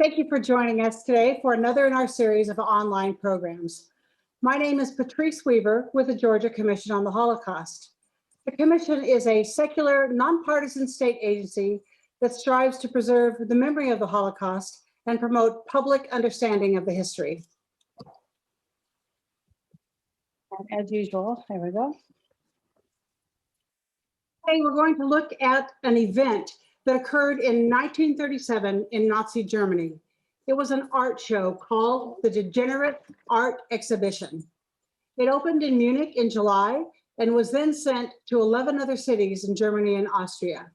Thank you for joining us today for another in our series of online programs. My name is Patrice Weaver with the Georgia Commission on the Holocaust. The Commission is a secular, nonpartisan state agency that strives to preserve the memory of the Holocaust and promote public understanding of the history. And as usual, there we go. Today we're going to look at an event that occurred in 1937 in Nazi Germany. It was an art show called the Degenerate Art Exhibition. It opened in Munich in July and was then sent to 11 other cities in Germany and Austria.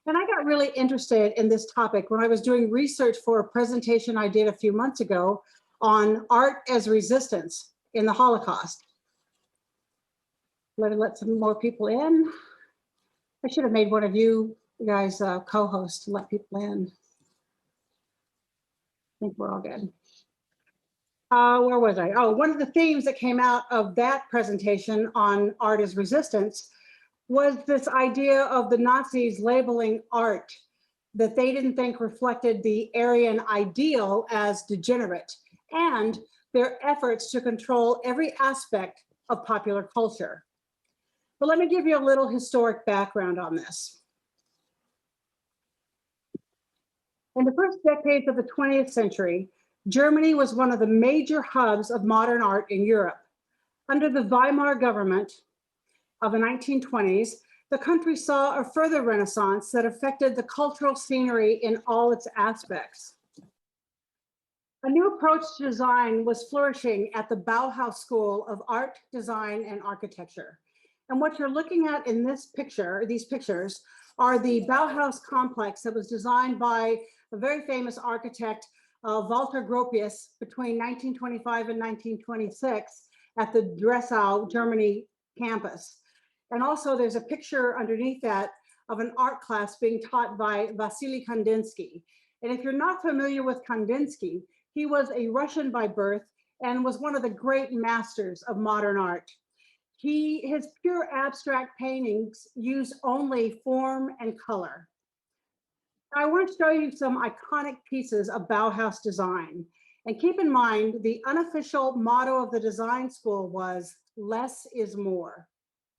And I got really interested in this topic when I was doing research for a presentation I did a few months ago on art as resistance in the Holocaust. Let some more people in. I should have made one of you guys co-host to let people in. I think we're all good. Where was I? Oh, one of the themes that came out of that presentation on art as resistance was this idea of the Nazis labeling art that they didn't think reflected the Aryan ideal as degenerate, and their efforts to control every aspect of popular culture. But let me give you a little historic background on this. In the first decades of the 20th century, Germany was one of the major hubs of modern art in Europe. Under the Weimar government of the 1920s, the country saw a further renaissance that affected the cultural scenery in all its aspects. A new approach to design was flourishing at the Bauhaus School of Art, Design, and Architecture. And what you're looking at in this picture, these pictures, are the Bauhaus complex that was designed by a very famous architect, Walter Gropius, between 1925 and 1926 at the Dessau, Germany campus. And also there's a picture underneath that of an art class being taught by Wassily Kandinsky. And if you're not familiar with Kandinsky, he was a Russian by birth and was one of the great masters of modern art. His pure abstract paintings use only form and color. I want to show you some iconic pieces of Bauhaus design. And keep in mind, the unofficial motto of the design school was less is more.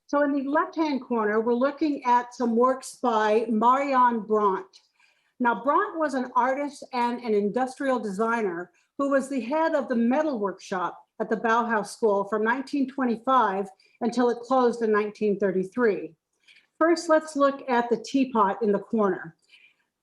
So in the left-hand corner, we're looking at some works by Marion Brandt. Now, Brandt was an artist and an industrial designer who was the head of the metal workshop at the Bauhaus School from 1925 until it closed in 1933. First, let's look at the teapot in the corner.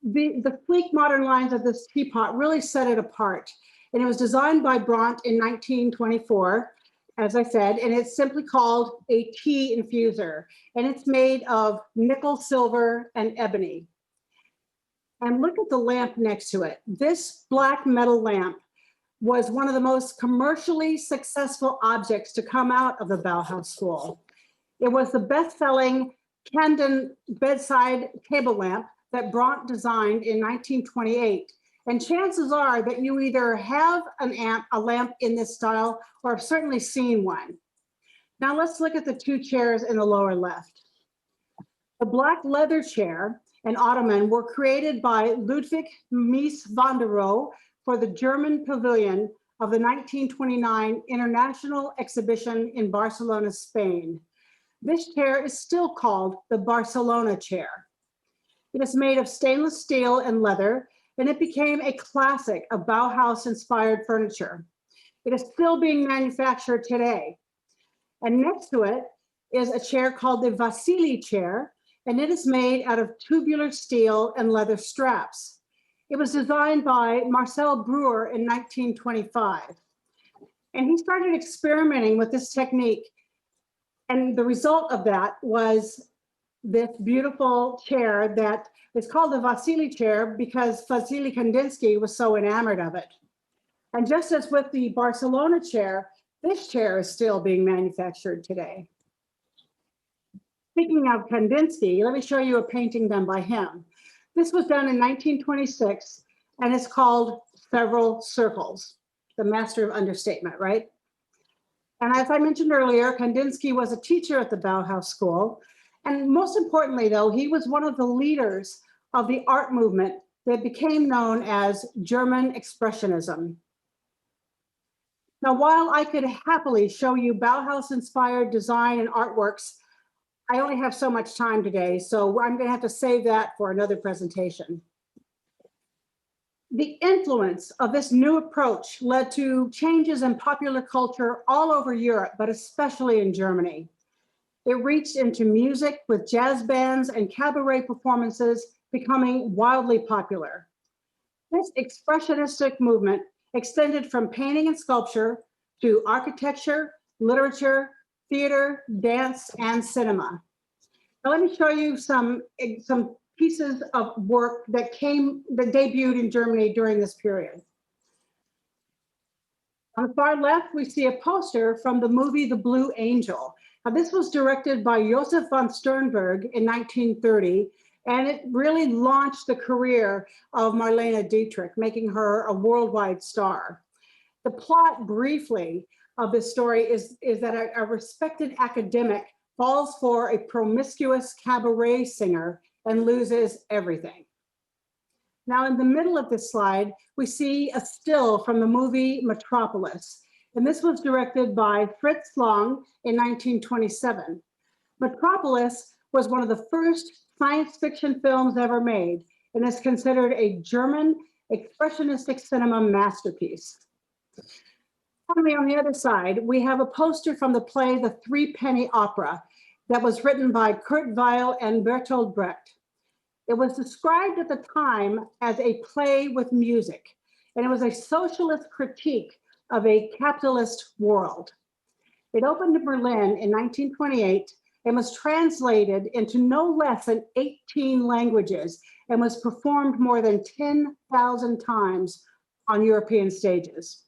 The sleek modern lines of this teapot really set it apart. And it was designed by Brandt in 1924, as I said, and it's simply called a tea infuser. And it's made of nickel, silver, and ebony. And look at the lamp next to it. This black metal lamp was one of the most commercially successful objects to come out of the Bauhaus School. It was the best-selling Candon bedside table lamp that Brandt designed in 1928. And chances are that you either have a lamp in this style or have certainly seen one. Now let's look at the two chairs in the lower left. The black leather chair and ottoman were created by Ludwig Mies van der Rohe for the German pavilion of the 1929 International Exhibition in Barcelona, Spain. This chair is still called the Barcelona chair. It is made of stainless steel and leather, and it became a classic of Bauhaus-inspired furniture. It is still being manufactured today. And next to it is a chair called the Wassily chair, and it is made out of tubular steel and leather straps. It was designed by Marcel Breuer in 1925. And he started experimenting with this technique. And the result of that was this beautiful chair that is called the Wassily chair because Wassily Kandinsky was so enamored of it. And just as with the Barcelona chair, this chair is still being manufactured today. Speaking of Kandinsky, let me show you a painting done by him. This was done in 1926, and it's called Several Circles, the master of understatement, right? And as I mentioned earlier, Kandinsky was a teacher at the Bauhaus School. And most importantly, though, he was one of the leaders of the art movement that became known as German Expressionism. Now, while I could happily show you Bauhaus-inspired design and artworks, I only have so much time today, so I'm going to have to save that for another presentation. The influence of this new approach led to changes in popular culture all over Europe, but especially in Germany. It reached into music with jazz bands and cabaret performances becoming wildly popular. This expressionistic movement extended from painting and sculpture to architecture, literature, theater, dance, and cinema. Now let me show you some pieces of work that debuted in Germany during this period. On the far left, we see a poster from the movie The Blue Angel. Now, this was directed by Josef von Sternberg in 1930, and it really launched the career of Marlene Dietrich, making her a worldwide star. The plot, briefly, of this story is that a respected academic falls for a promiscuous cabaret singer and loses everything. Now, in the middle of this slide, we see a still from the movie Metropolis, and this was directed by Fritz Lang in 1927. Metropolis was one of the first science fiction films ever made and is considered a German expressionistic cinema masterpiece. Finally, on the other side, we have a poster from the play The Three Penny Opera that was written by Kurt Weill and Bertolt Brecht. It was described at the time as a play with music, and it was a socialist critique of a capitalist world. It opened in Berlin in 1928 and was translated into no less than 18 languages and was performed more than 10,000 times on European stages.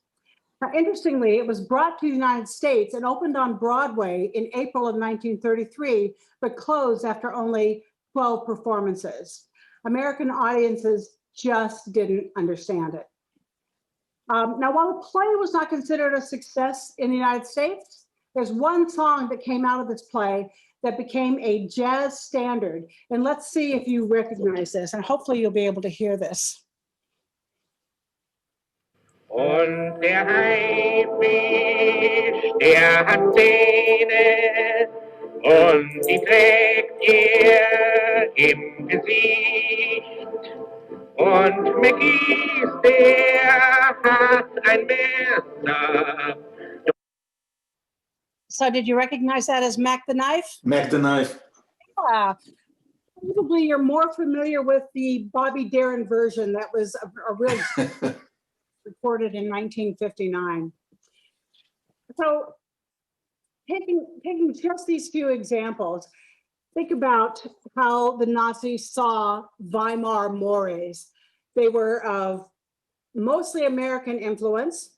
Now, interestingly, it was brought to the United States and opened on Broadway in April of 1933, but closed after only 12 performances. American audiences just didn't understand it. Now, while the play was not considered a success in the United States, there's one song that came out of this play that became a jazz standard. And let's see if you recognize this, and hopefully you'll be able to hear this. Und der Haifisch, der hat Zähne und die trägt er im Gesicht. Und Mackies, der hat ein Messer. So did you recognize that as Mac the Knife? Mac the Knife. Yeah. Probably you're more familiar with the Bobby Darin version that was a real recorded in 1959. So taking just these few examples, think about how the Nazis saw Weimar mores. They were of mostly American influence.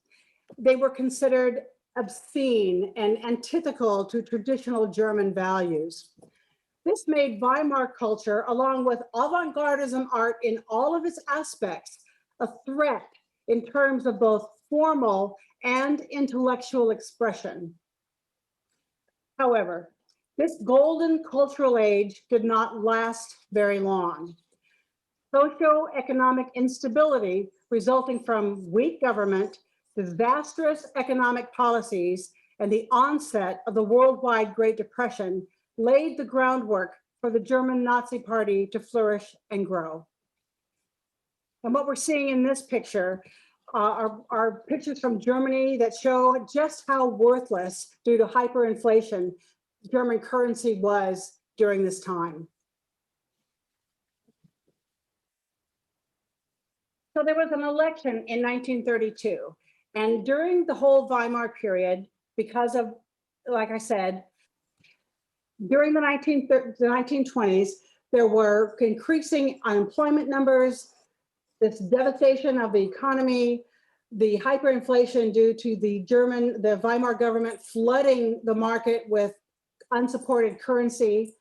They were considered obscene and antithetical to traditional German values. This made Weimar culture, along with avant-gardism art in all of its aspects, a threat in terms of both formal and intellectual expression. However, this golden cultural age did not last very long. Socioeconomic instability resulting from weak government, disastrous economic policies, and the onset of the worldwide Great Depression laid the groundwork for the German Nazi Party to flourish and grow. And what we're seeing in this picture are pictures from Germany that show just how worthless, due to hyperinflation, German currency was during this time. So there was an election in 1932. And during the whole Weimar period, because of, like I said, during the 1920s, there were increasing unemployment numbers, this devastation of the economy, the hyperinflation due to the Weimar government flooding the market with unsupported currency.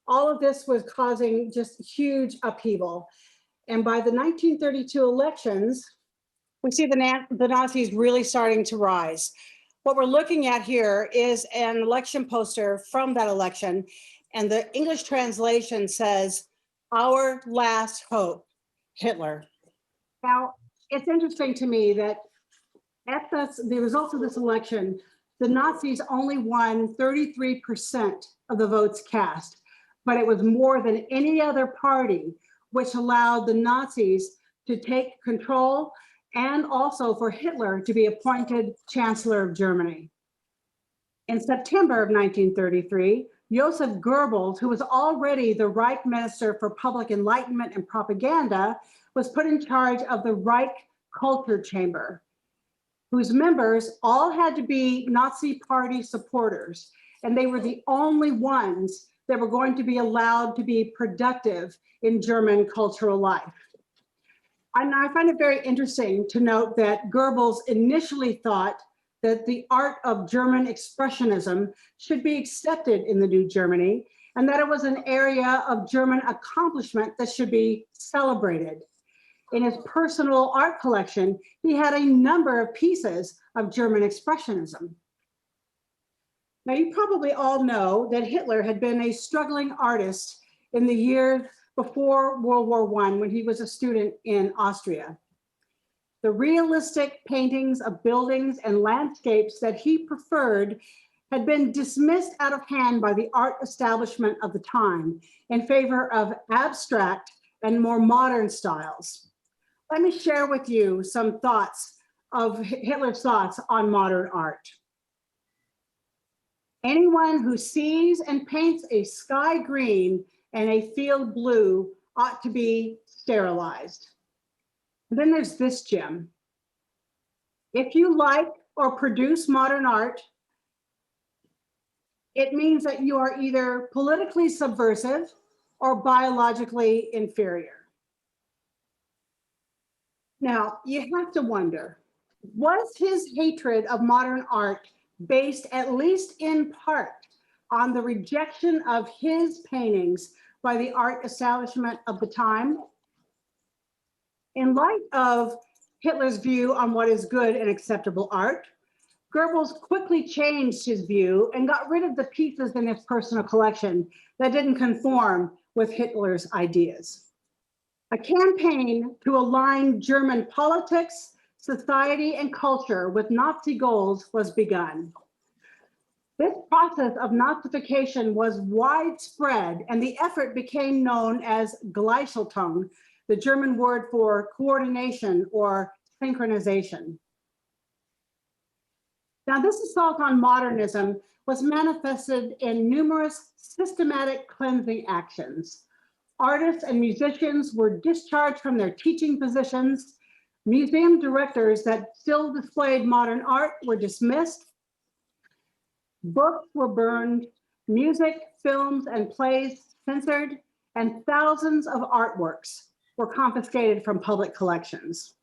All of this was causing just huge upheaval. And by the 1932 elections, we see the Nazis really starting to rise. What we're looking at here is an election poster from that election, and the English translation says, "Our last hope, Hitler." Now, it's interesting to me that at the results of this election, the Nazis only won 33% of the votes cast, but it was more than any other party, which allowed the Nazis to take control and also for Hitler to be appointed Chancellor of Germany. In September of 1933, Joseph Goebbels, who was already the Reich Minister for Public Enlightenment and Propaganda, was put in charge of the Reich Culture Chamber, whose members all had to be Nazi Party supporters, and they were the only ones that were going to be allowed to be productive in German cultural life. And I find it very interesting to note that Goebbels initially thought that the art of German expressionism should be accepted in the new Germany, and that it was an area of German accomplishment that should be celebrated. In his personal art collection, he had a number of pieces of German expressionism. Now, you probably all know that Hitler had been a struggling artist in the years before World War I when he was a student in Austria. The realistic paintings of buildings and landscapes that he preferred had been dismissed out of hand by the art establishment of the time in favor of abstract and more modern styles. Let me share with you some thoughts of Hitler's thoughts on modern art. Anyone who sees and paints a sky green and a field blue ought to be sterilized. And then there's this gem. If you like or produce modern art, it means that you are either politically subversive or biologically inferior. Now, you have to wonder, was his hatred of modern art based at least in part on the rejection of his paintings by the art establishment of the time? In light of Hitler's view on what is good and acceptable art, Goebbels quickly changed his view and got rid of the pieces in his personal collection that didn't conform with Hitler's ideas. A campaign to align German politics, society, and culture with Nazi goals was begun. This process of Nazification was widespread, and the effort became known as Glycial Tone, the German word for coordination or synchronization. Now, this assault on modernism was manifested in numerous systematic cleansing actions. Artists and musicians were discharged from their teaching positions. Museum directors that still displayed modern art were dismissed. Books were burned, music, films, and plays censored, and thousands of artworks were confiscated from public collections.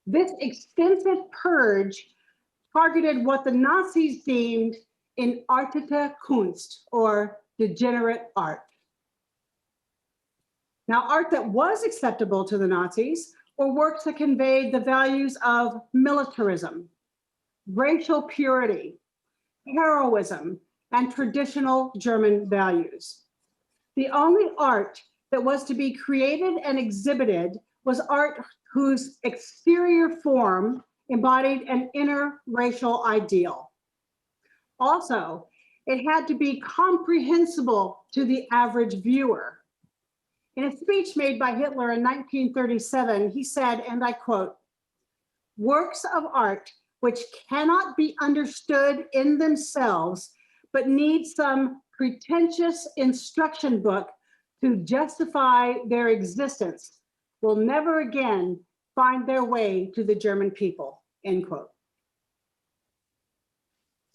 This extensive purge targeted what the Nazis deemed Entartete Kunst, or degenerate art. Now, art that was acceptable to the Nazis were works that conveyed the values of militarism, racial purity, heroism, and traditional German values. The only art that was to be created and exhibited was art whose exterior form embodied an inner racial ideal. Also, it had to be comprehensible to the average viewer. In a speech made by Hitler in 1937, he said, and I quote, "Works of art which cannot be understood in themselves, but need some pretentious instruction book to justify their existence, will never again find their way to the German people," end quote.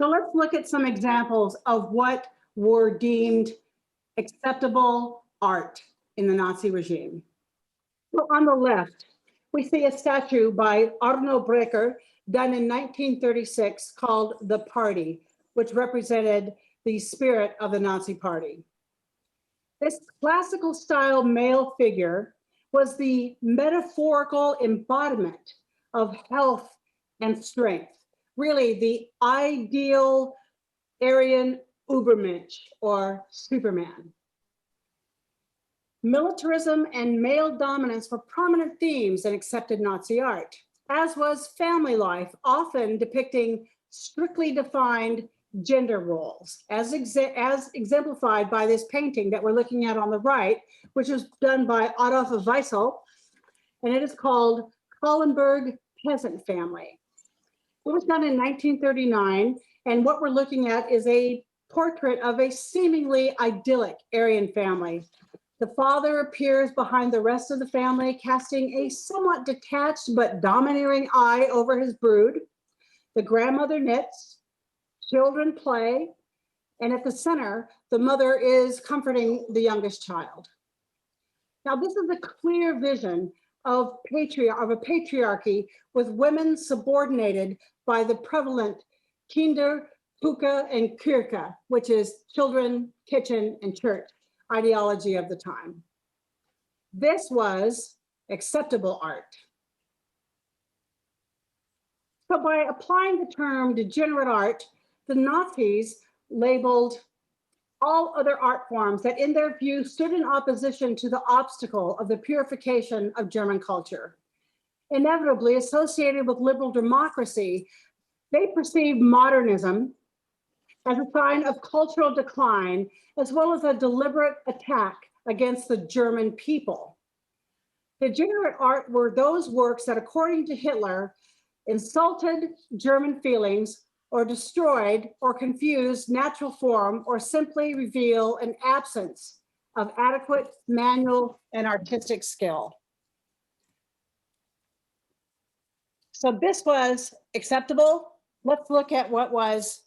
So let's look at some examples of what were deemed acceptable art in the Nazi regime. So on the left, we see a statue by Arno Breker done in 1936 called The Party, which represented the spirit of the Nazi Party. This classical style male figure was the metaphorical embodiment of health and strength, really the ideal Aryan Übermensch or Superman. Militarism and male dominance were prominent themes in accepted Nazi art, as was family life, often depicting strictly defined gender roles, as exemplified by this painting that we're looking at on the right, which was done by Otto Dix, and it is called Kallenberg Peasant Family. It was done in 1939, and what we're looking at is a portrait of a seemingly idyllic Aryan family. The father appears behind the rest of the family, casting a somewhat detached but domineering eye over his brood. The grandmother knits, children play, and at the center, the mother is comforting the youngest child. Now, this is a clear vision of a patriarchy with women subordinated by the prevalent Kinder, Puka, and Kirche, which is children, kitchen, and church ideology of the time. This was acceptable art. So by applying the term degenerate art, the Nazis labeled all other art forms that in their view stood in opposition to the obstacle of the purification of German culture. Inevitably associated with liberal democracy, they perceived modernism as a sign of cultural decline, as well as a deliberate attack against the German people. Degenerate art were those works that, according to Hitler, insulted German feelings or destroyed or confused natural form or simply reveal an absence of adequate manual and artistic skill. So this was acceptable. Let's look at what was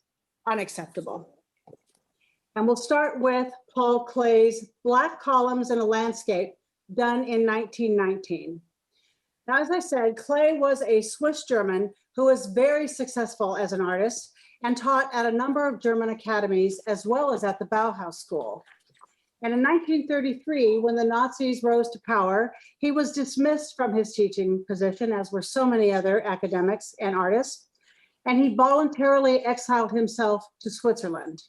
unacceptable. And we'll start with Paul Klee's Black Columns in a Landscape, done in 1919. Now, as I said, Klee was a Swiss German who was very successful as an artist and taught at a number of German academies as well as at the Bauhaus School. And in 1933, when the Nazis rose to power, he was dismissed from his teaching position, as were so many other academics and artists, and he voluntarily exiled himself to Switzerland.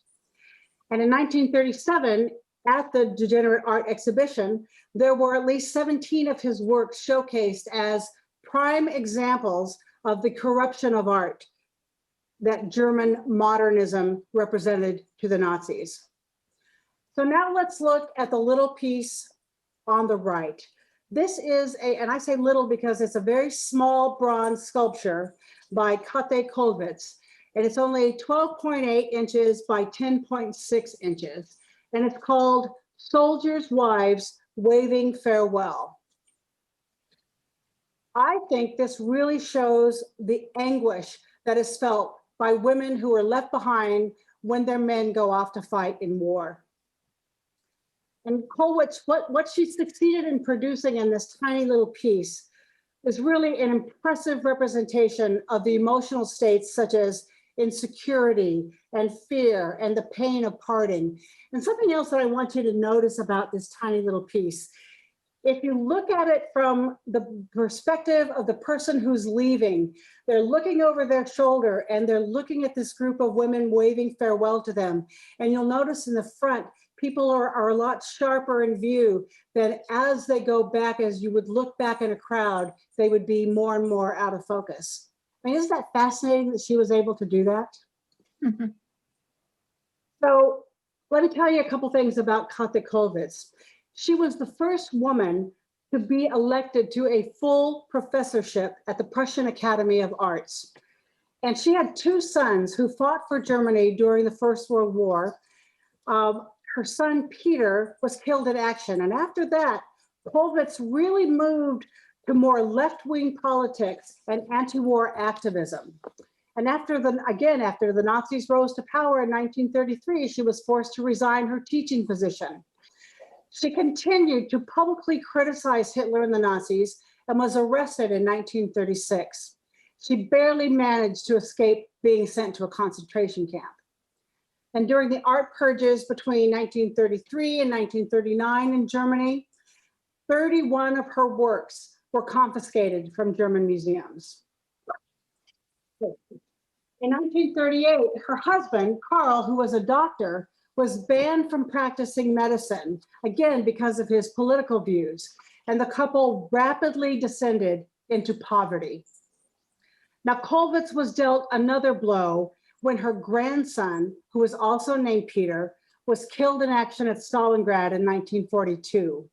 And in 1937, at the Degenerate Art exhibition, there were at least 17 of his works showcased as prime examples of the corruption of art that German modernism represented to the Nazis. So now let's look at the little piece on the right. This is and I say little because it's a very small bronze sculpture by Kate Kollwitz, and it's only 12.8 inches by 10.6 inches, and it's called Soldiers' Wives Waving Farewell. I think this really shows the anguish that is felt by women who are left behind when their men go off to fight in war. And Kollwitz, what she succeeded in producing in this tiny little piece is really an impressive representation of the emotional states such as insecurity and fear and the pain of parting. And something else that I want you to notice about this tiny little piece, if you look at it from the perspective of the person who's leaving, they're looking over their shoulder and they're looking at this group of women waving farewell to them. And you'll notice in the front, people are a lot sharper in view than as they go back, as you would look back in a crowd, they would be more and more out of focus. I mean, isn't that fascinating that she was able to do that? Mm-hmm. So let me tell you a couple things about Kate Kollwitz. She was the first woman to be elected to a full professorship at the Prussian Academy of Arts. And she had two sons who fought for Germany during the First World War. Her son, Peter, was killed in action. And after that, Kollwitz really moved to more left-wing politics and anti-war activism. And after the Nazis rose to power in 1933, she was forced to resign her teaching position. She continued to publicly criticize Hitler and the Nazis and was arrested in 1936. She barely managed to escape being sent to a concentration camp. And during the art purges between 1933 and 1939 in Germany, 31 of her works were confiscated from German museums. In 1938, her husband, Karl, who was a doctor, was banned from practicing medicine, again, because of his political views, and the couple rapidly descended into poverty. Now, Kollwitz was dealt another blow when her grandson, who was also named Peter, was killed in action at Stalingrad in 1942.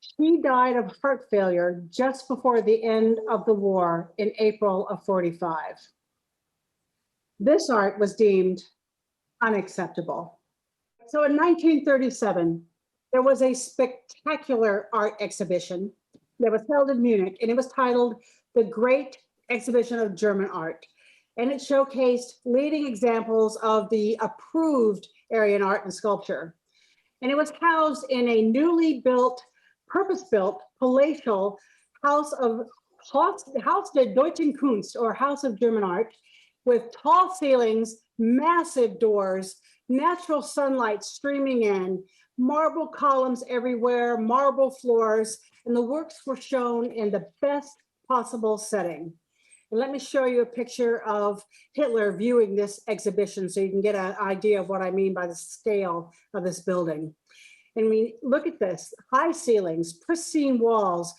She died of heart failure just before the end of the war in April of 45. This art was deemed unacceptable. So in 1937, there was a spectacular art exhibition that was held in Munich, and it was titled The Great Exhibition of German Art. And it showcased leading examples of the approved Aryan art and sculpture. And it was housed in a newly built, purpose-built, palatial Haus der Deutschen Kunst, or House of German Art, with tall ceilings, massive doors, natural sunlight streaming in, marble columns everywhere, marble floors, and the works were shown in the best possible setting. And let me show you a picture of Hitler viewing this exhibition so you can get an idea of what I mean by the scale of this building. And we look at this: high ceilings, pristine walls,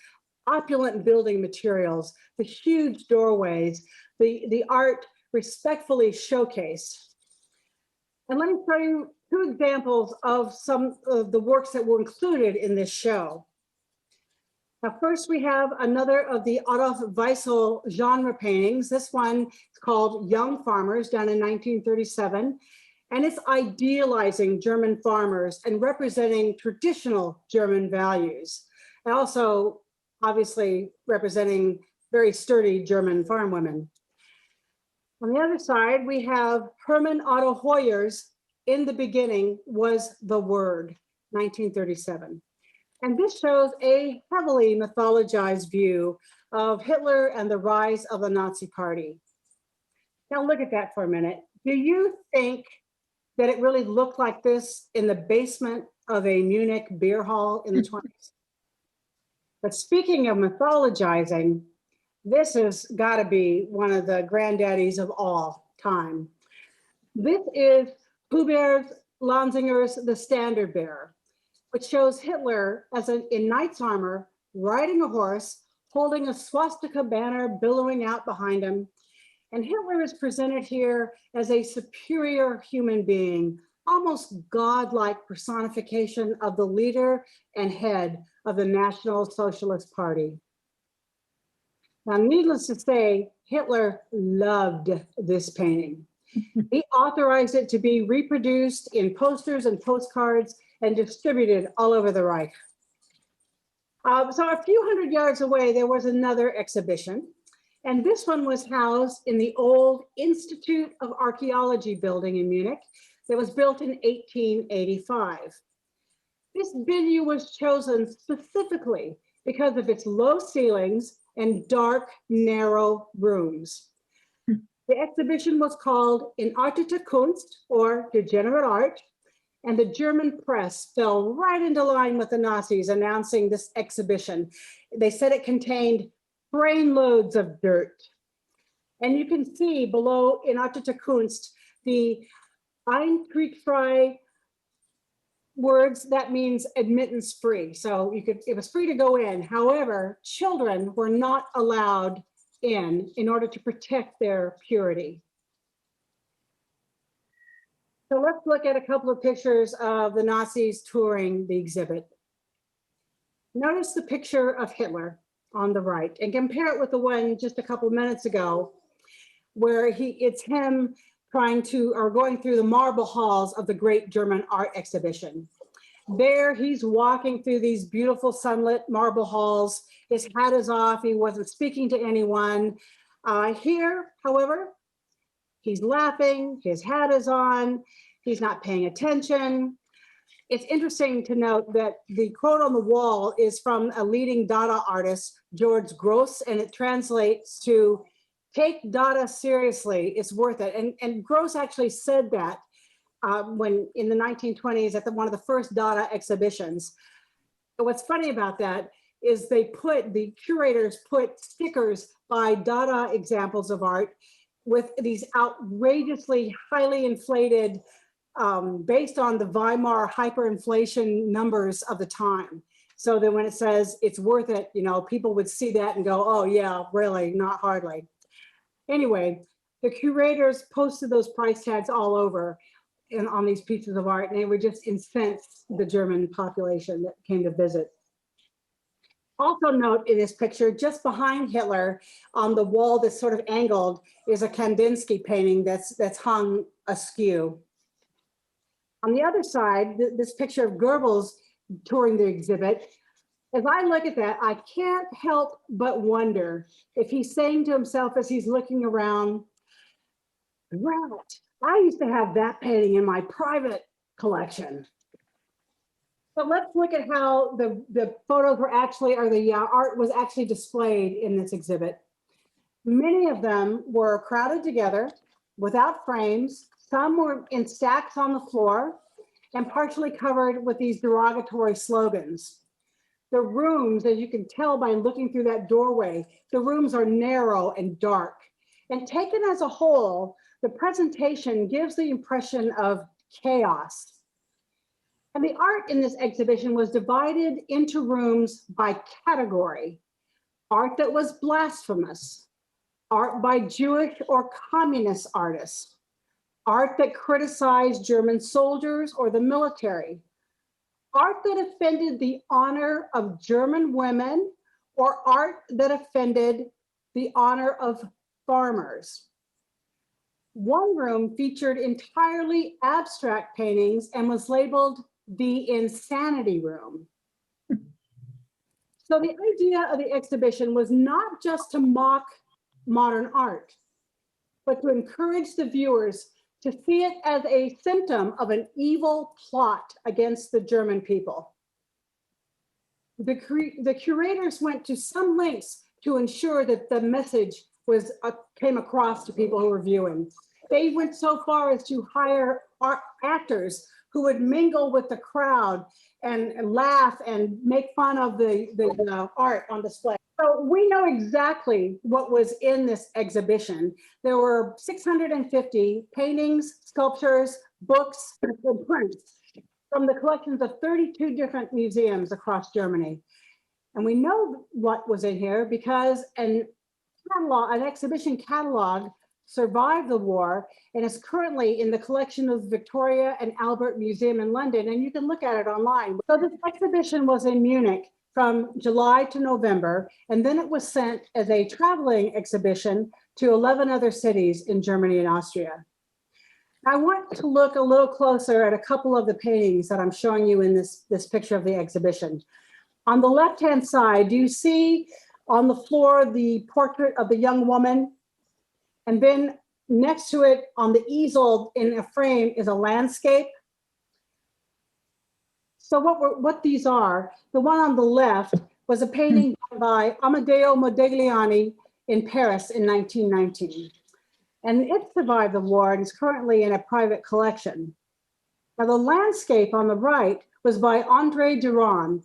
opulent building materials, the huge doorways, the art respectfully showcased. And let me show you two examples of some of the works that were included in this show. Now, first we have another of the Otto Dix genre paintings. This one is called Young Farmers, done in 1937. And it's idealizing German farmers and representing traditional German values. And also, obviously, representing very sturdy German farm women. On the other side, we have Hermann Otto Hoyer's In the Beginning Was the Word, 1937. And this shows a heavily mythologized view of Hitler and the rise of the Nazi Party. Now look at that for a minute. Do you think that it really looked like this in the basement of a Munich beer hall in the 20s? But speaking of mythologizing, this has got to be one of the granddaddies of all time. This is Pooh Bears Lanzinger's The Standard Bearer, which shows Hitler in knight's armor, riding a horse, holding a swastika banner billowing out behind him. And Hitler is presented here as a superior human being, almost godlike personification of the leader and head of the National Socialist Party. Now, needless to say, Hitler loved this painting. He authorized it to be reproduced in posters and postcards and distributed all over the Reich. So a few hundred yards away, there was another exhibition. And this one was housed in the old Institute of Archaeology building in Munich that was built in 1885. This venue was chosen specifically because of its low ceilings and dark, narrow rooms. The exhibition was called Entartete Kunst, or Degenerate Art, and the German press fell right into line with the Nazis announcing this exhibition. They said it contained brain loads of dirt. And you can see below Entartete Kunst the Eintrittsfrei words. That means admittance free. So it was free to go in. However, children were not allowed in order to protect their purity. So let's look at a couple of pictures of the Nazis touring the exhibit. Notice the picture of Hitler on the right and compare it with the one just a couple of minutes ago, where it's him going through the marble halls of the Great German Art Exhibition. There, he's walking through these beautiful sunlit marble halls. His hat is off. He wasn't speaking to anyone. Here, however, he's laughing. His hat is on. He's not paying attention. It's interesting to note that the quote on the wall is from a leading Dada artist, George Gross, and it translates to, "Take Dada seriously, it's worth it." And Gross actually said that when in the 1920s at one of the first Dada exhibitions. But what's funny about that is the curators put stickers by Dada examples of art with these outrageously highly inflated based on the Weimar hyperinflation numbers of the time. So that when it says it's worth it, you know, people would see that and go, oh yeah, really, not hardly. Anyway, the curators posted those price tags all over and on these pieces of art, and they would just incense the German population that came to visit. Also note in this picture, just behind Hitler, on the wall that's sort of angled, is a Kandinsky painting that's hung askew. On the other side, this picture of Goebbels touring the exhibit, as I look at that, I can't help but wonder if he's saying to himself as he's looking around, right, I used to have that painting in my private collection. But let's look at how the photos were actually, or the art was actually displayed in this exhibit. Many of them were crowded together without frames. Some were in stacks on the floor and partially covered with these derogatory slogans. The rooms, as you can tell by looking through that doorway, the rooms are narrow and dark. And taken as a whole, the presentation gives the impression of chaos. And the art in this exhibition was divided into rooms by category. Art that was blasphemous, art by Jewish or communist artists, art that criticized German soldiers or the military, art that offended the honor of German women, or art that offended the honor of farmers. One room featured entirely abstract paintings and was labeled the Insanity Room. So the idea of the exhibition was not just to mock modern art, but to encourage the viewers to see it as a symptom of an evil plot against the German people. The curators went to some lengths to ensure that the message was came across to people who were viewing. They went so far as to hire actors who would mingle with the crowd and laugh and make fun of the art on display. So we know exactly what was in this exhibition. There were 650 paintings, sculptures, books, and prints from the collections of 32 different museums across Germany. And we know what was in here because an exhibition catalog survived the war and is currently in the collection of the Victoria and Albert Museum in London, and you can look at it online. So this exhibition was in Munich from July to November, and then it was sent as a traveling exhibition to 11 other cities in Germany and Austria. I want to look a little closer at a couple of the paintings that I'm showing you in this picture of the exhibition. On the left-hand side, do you see on the floor the portrait of the young woman? And then next to it on the easel in a frame is a landscape. So what these are, the one on the left was a painting by Amedeo Modigliani in Paris in 1919. And it survived the war and is currently in a private collection. Now the landscape on the right was by André Durand.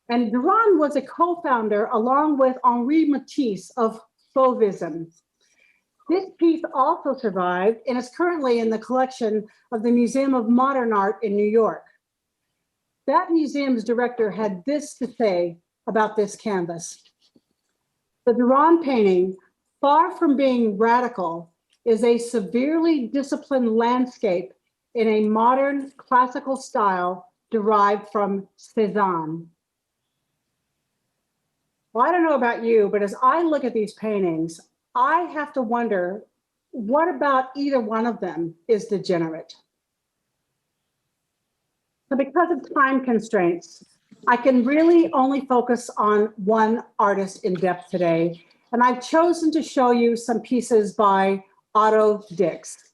And Durand was a co-founder along with Henri Matisse of Fauvism. This piece also survived and is currently in the collection of the Museum of Modern Art in New York. That museum's director had this to say about this canvas. The Durand painting, far from being radical, is a severely disciplined landscape in a modern classical style derived from Cézanne. Well, I don't know about you, but as I look at these paintings, I have to wonder, what about either one of them is degenerate? So because of time constraints, I can really only focus on one artist in depth today. And I've chosen to show you some pieces by Otto Dix.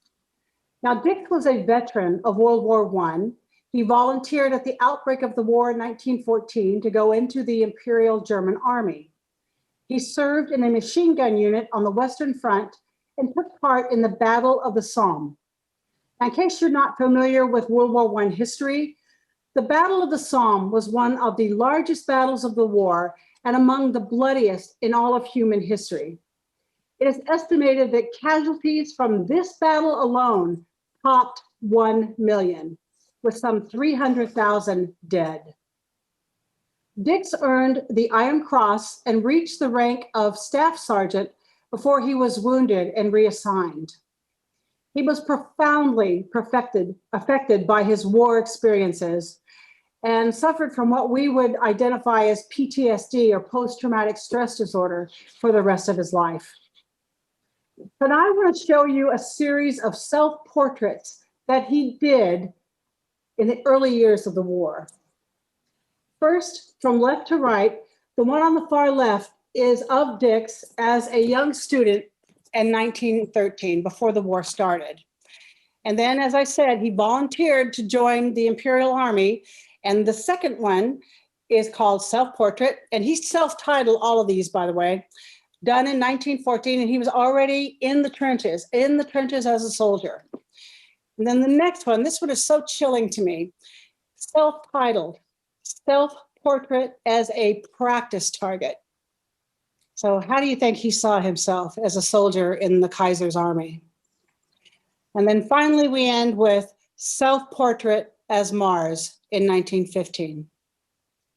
Now, Dix was a veteran of World War I. He volunteered at the outbreak of the war in 1914 to go into the Imperial German Army. He served in a machine gun unit on the Western Front and took part in the Battle of the Somme. Now, in case you're not familiar with World War I history, the Battle of the Somme was one of the largest battles of the war and among the bloodiest in all of human history. It is estimated that casualties from this battle alone topped 1 million, with some 300,000 dead. Dix earned the Iron Cross and reached the rank of Staff Sergeant before he was wounded and reassigned. He was profoundly affected by his war experiences and suffered from what we would identify as PTSD, or post-traumatic stress disorder, for the rest of his life. But I want to show you a series of self-portraits that he did in the early years of the war. First, from left to right, the one on the far left is of Dix as a young student in 1913, before the war started. And then, as I said, he volunteered to join the Imperial Army. And the second one is called Self-Portrait, and he self-titled all of these, by the way, done in 1914, and he was already in the trenches as a soldier. And then the next one, this one is so chilling to me, self-titled, Self-Portrait as a Practice Target. So how do you think he saw himself as a soldier in the Kaiser's army? And then finally, we end with Self-Portrait as Mars in 1915.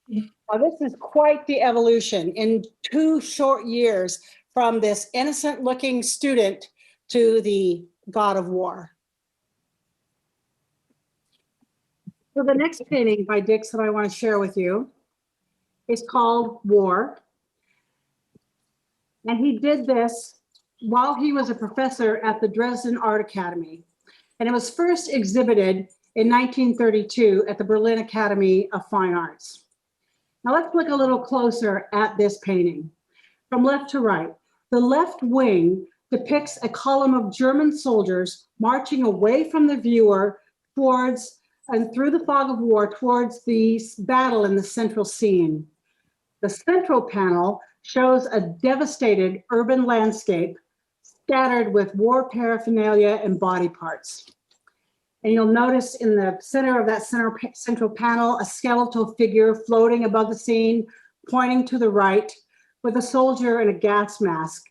Now, this is quite the evolution in 2 short years, from this innocent-looking student to the god of war. So the next painting by Dix that I want to share with you is called War. And he did this while he was a professor at the Dresden Art Academy. And it was first exhibited in 1932 at the Berlin Academy of Fine Arts. Now let's look a little closer at this painting. From left to right, the left wing depicts a column of German soldiers marching away from the viewer towards and through the fog of war towards the battle in the central scene. The central panel shows a devastated urban landscape scattered with war paraphernalia and body parts. And you'll notice in the center of that central panel, a skeletal figure floating above the scene, pointing to the right, with a soldier in a gas mask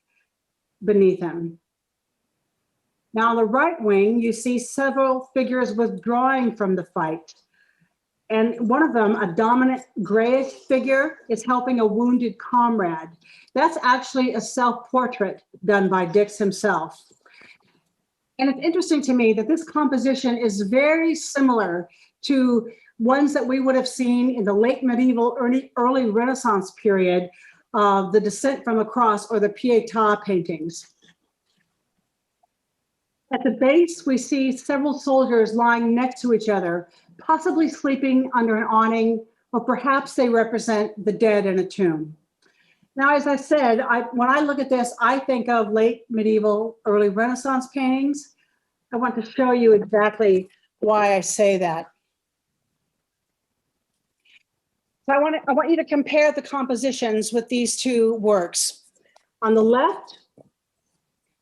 beneath him. Now on the right wing, you see several figures withdrawing from the fight. And one of them, a dominant grayish figure, is helping a wounded comrade. That's actually a self-portrait done by Dix himself. And it's interesting to me that this composition is very similar to ones that we would have seen in the late medieval, early Renaissance period, the Descent from the Cross or the Pietà paintings. At the base, we see several soldiers lying next to each other, possibly sleeping under an awning, or perhaps they represent the dead in a tomb. Now, as I said, when I look at this, I think of late medieval, early Renaissance paintings. I want to show you exactly why I say that. So I want you to compare the compositions with these 2 works. On the left,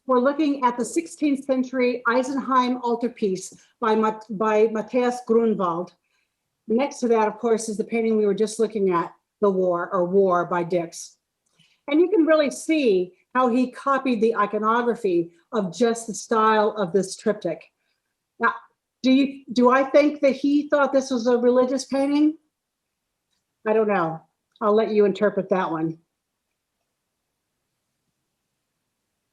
we're looking at the 16th century Eisenheim altarpiece by Matthias Grunwald. Next to that, of course, is the painting we were just looking at, The War, or War by Dix. And you can really see how he copied the iconography of just the style of this triptych. Now, do I think that he thought this was a religious painting? I don't know. I'll let you interpret that one.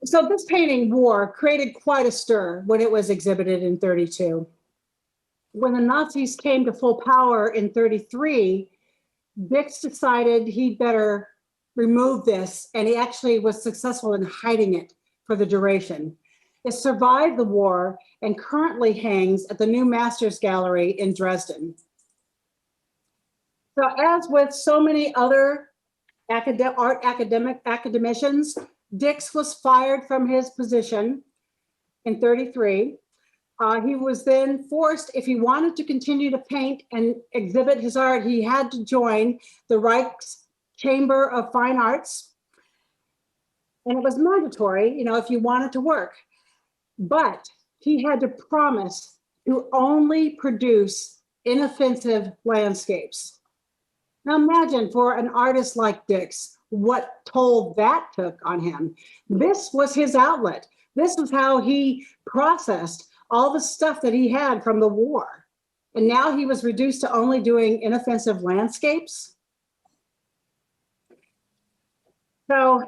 So this painting, War, created quite a stir when it was exhibited in 32. When the Nazis came to full power in 33, Dix decided he'd better remove this, and he actually was successful in hiding it for the duration. It survived the war and currently hangs at the New Masters Gallery in Dresden. So as with so many other academicians, Dix was fired from his position in 33. He was then forced, if he wanted to continue to paint and exhibit his art, he had to join the Reich's Chamber of Fine Arts. And it was mandatory, if you wanted to work. But he had to promise to only produce inoffensive landscapes. Now imagine, for an artist like Dix, what toll that took on him. This was his outlet. This was how he processed all the stuff that he had from the war. And now he was reduced to only doing inoffensive landscapes. So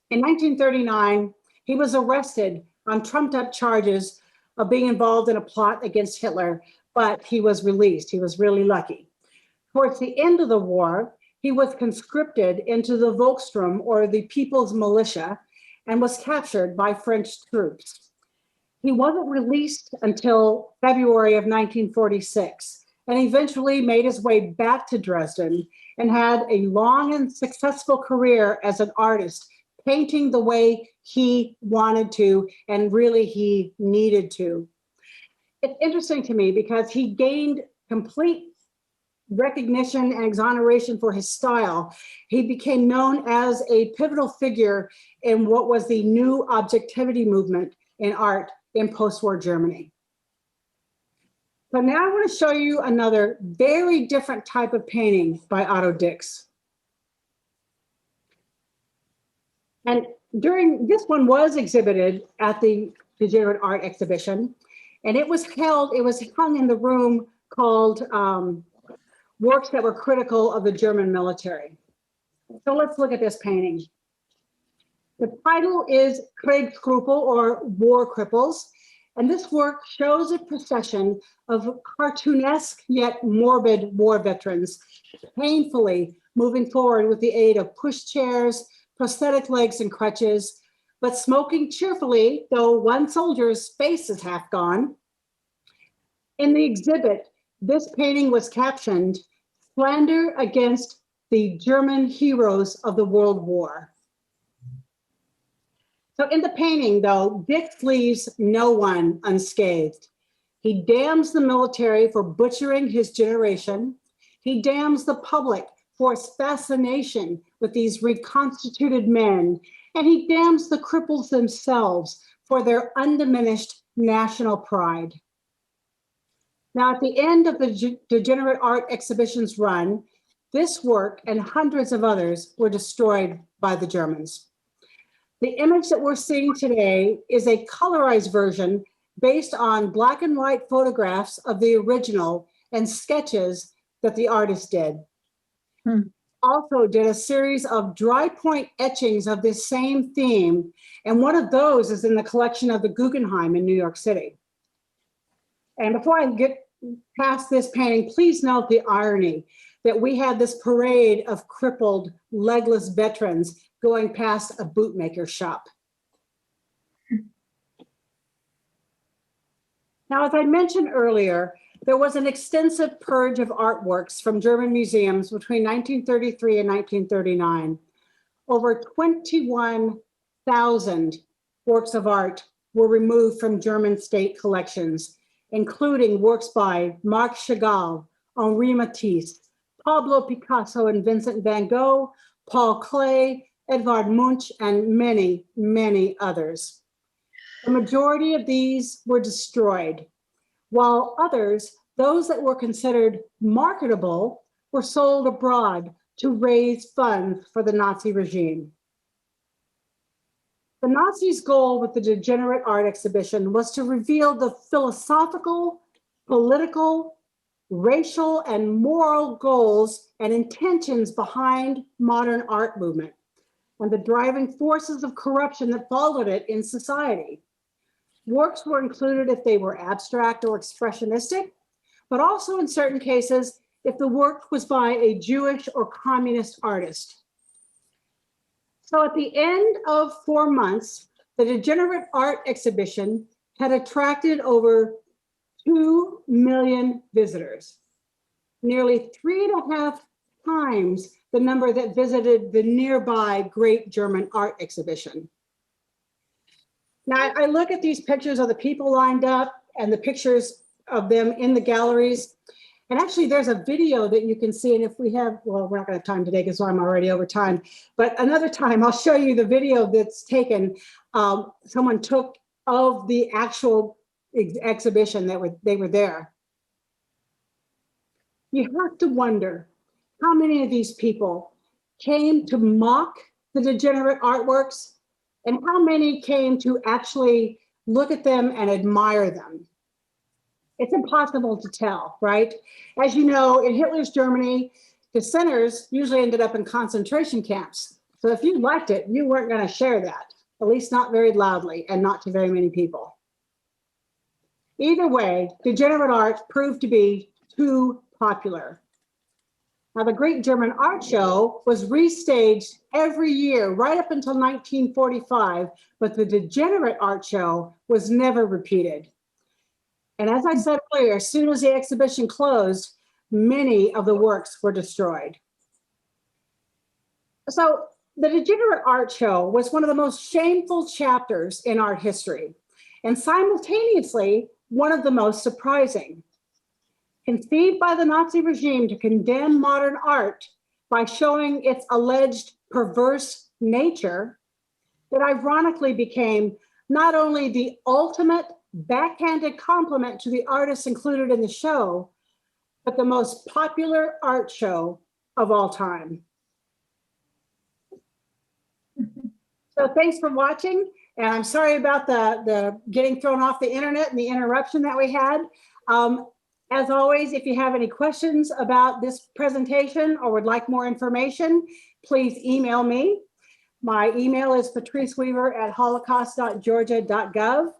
in 1939, he was arrested on trumped up charges of being involved in a plot against Hitler, but he was released. He was really lucky. Towards the end of the war, he was conscripted into the Volkssturm, or the People's Militia, and was captured by French troops. He wasn't released until February of 1946, and eventually made his way back to Dresden and had a long and successful career as an artist, painting the way he wanted to and really he needed to. It's interesting to me because he gained complete recognition and exoneration for his style. He became known as a pivotal figure in what was the new objectivity movement in art in post-war Germany. So now I want to show you another very different type of painting by Otto Dix. And this one was exhibited at the Degenerate Art exhibition, and it was hung in the room called Works that were critical of the German military. So let's look at this painting. The title is Krippel, or War Cripples, and this work shows a procession of cartoonesque yet morbid war veterans painfully moving forward with the aid of pushchairs, prosthetic legs and crutches, but smoking cheerfully, though one soldier's face is half gone. In the exhibit, this painting was captioned, "Slander against the German heroes of the World War." So in the painting, though, Dix leaves no one unscathed. He damns the military for butchering his generation. He damns the public for its fascination with these reconstituted men. And he damns the cripples themselves for their undiminished national pride. Now, at the end of the Degenerate Art exhibition's run, this work and hundreds of others were destroyed by the Germans. The image that we're seeing today is a colorized version based on black and white photographs of the original and sketches that the artist did. Also did a series of dry point etchings of this same theme, and one of those is in the collection of the Guggenheim in New York City. And before I get past this painting, please note the irony that we had this parade of crippled, legless veterans going past a bootmaker shop. Now, as I mentioned earlier, there was an extensive purge of artworks from German museums between 1933 and 1939. Over 21,000 works of art were removed from German state collections, including works by Marc Chagall, Henri Matisse, Pablo Picasso and Vincent van Gogh, Paul Klee, Edvard Munch, and many, many others. The majority of these were destroyed, while others, those that were considered marketable, were sold abroad to raise funds for the Nazi regime. The Nazis' goal with the Degenerate Art exhibition was to reveal the philosophical, political, racial, and moral goals and intentions behind modern art movement and the driving forces of corruption that followed it in society. Works were included if they were abstract or expressionistic, but also in certain cases, if the work was by a Jewish or communist artist. So at the end of 4 months, the Degenerate Art exhibition had attracted over 2 million visitors, nearly 3.5 times the number that visited the nearby Great German Art Exhibition. Now, I look at these pictures of the people lined up and the pictures of them in the galleries. And actually, there's a video that you can see. And if we have, well, we're not going to have time today because I'm already over time. But another time, I'll show you the video that's taken. Someone took of the actual exhibition that they were there. You have to wonder how many of these people came to mock the degenerate artworks and how many came to actually look at them and admire them. it's impossible to tell, right? As you know, in Hitler's Germany, dissenters usually ended up in concentration camps. So if you liked it, you weren't going to share that, at least not very loudly and not to very many people. Either way, degenerate art proved to be too popular. Now, the Great German Art Show was restaged every year right up until 1945, but the Degenerate Art Show was never repeated. And as I said earlier, as soon as the exhibition closed, many of the works were destroyed. So the Degenerate Art Show was one of the most shameful chapters in art history, and simultaneously, one of the most surprising. Conceived by the Nazi regime to condemn modern art by showing its alleged perverse nature, it ironically became not only the ultimate backhanded compliment to the artists included in the show, but the most popular art show of all time. So thanks for watching, and I'm sorry about the getting thrown off the internet and the interruption that we had. As always, if you have any questions about this presentation or would like more information, please email me. My email is patriceweaver@holocaust.georgia.gov.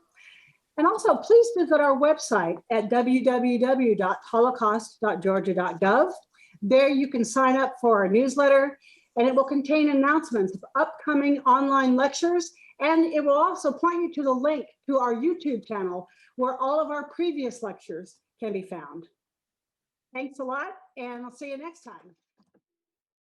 And also, please visit our website at www.holocaust.georgia.gov. There you can sign up for our newsletter, and it will contain announcements of upcoming online lectures, and it will also point you to the link to our YouTube channel where all of our previous lectures can be found. Thanks a lot, and I'll see you next time.